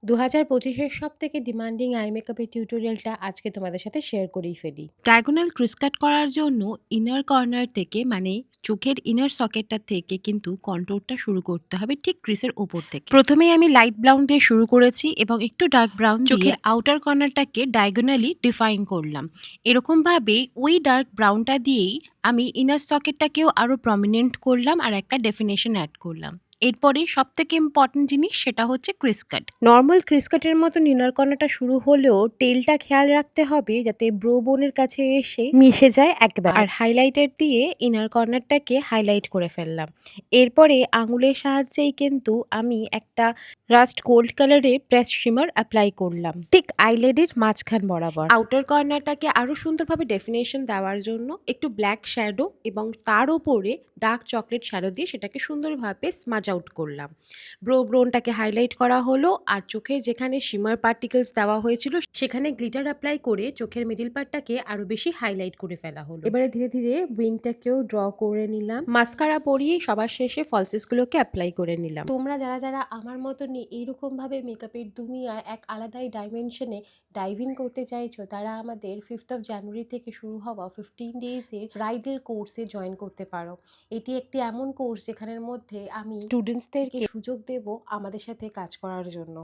2025 এর সবথেকে demanding I মেকআপের টিউটোরিয়ালটা আজকে তোমাদের সাথে শেয়ার করেই ফেলি। ডায়াগোনাল ক্রিজ কাট করার জন্য ইনার কর্নার থেকে মানে চোখের ইনার সকেটটা থেকে কিন্তু কন্ট্রোলটা শুরু করতে হবে ঠিক ক্রিসের ওপর থেকে। প্রথমেই আমি লাইট ব্রাউন দিয়ে শুরু করেছি এবং একটু ডার্ক ব্রাউন চোখের আউটার কর্নারটাকে ডায়াগোনালি ডিফাইন করলাম। এরকমভাবে ওই ডার্ক ব্রাউনটা দিয়েই আমি ইনার সকেটটাকেও আরও প্রমিনেন্ট করলাম আর একটা ডেফিনেশন অ্যাড করলাম। এরপরে সব থেকে ইম্পর্টেন্ট জিনিস সেটা হচ্ছে ক্রিজ কাট। নর্মাল ক্রিজ কাটের মতো ইনার কর্নারটা শুরু হলেও টেলটা খেয়াল রাখতে হবে যাতে ব্রো বোনের কাছে এসে মিশে যায় একবার। আর হাইলাইটার দিয়ে ইনার কর্নারটাকে হাইলাইট করে ফেললাম। এরপরে আঙুলের সাহায্যেই কিন্তু আমি একটা রাস্ট গোল্ড কালারের প্রেস শিমার অ্যাপ্লাই করলাম ঠিক আইলেডের মাঝখান বরাবর। আউটার কর্নারটাকে আরো সুন্দরভাবে ডেফিনেশন দেওয়ার জন্য একটু ব্ল্যাক শ্যাডো এবং তার উপরে ডার্ক চকলেট শ্যাডো দিয়ে সেটাকে সুন্দরভাবে স্মাজ আউট করলাম। ব্রোনটাকে হাইলাইট করা হলো আর চোখে যেখানে শিমার পার্টিকেলস দেওয়া হয়েছিল সেখানে গ্লিটার অ্যাপ্লাই করে চোখের মিডিল পার্টটাকে আরো বেশি হাইলাইট করে ফেলা হলো। এবারে ধীরে ধীরে উইংটাকেও ড্র করে নিলাম। মাস্কারা পরিয়ে সবার শেষে ফলসেসগুলোকে অ্যাপ্লাই করে নিলাম। তোমরা যারা যারা আমার মতনই এইরকম ভাবে মেকআপের দুনিয়ায় এক আলাদাই ডাইমেনশনে ডাইভ ইন করতে চাইছো, তারা আমাদের 5th of January থেকে শুরু হওয়া 15 ডেজের ব্রাইডাল কোর্সে জয়েন করতে পারো। এটি একটি এমন কোর্স যেখানের মধ্যে আমি স্টুডেন্টসদেরকে সুযোগ দেব আমাদের সাথে কাজ করার জন্য।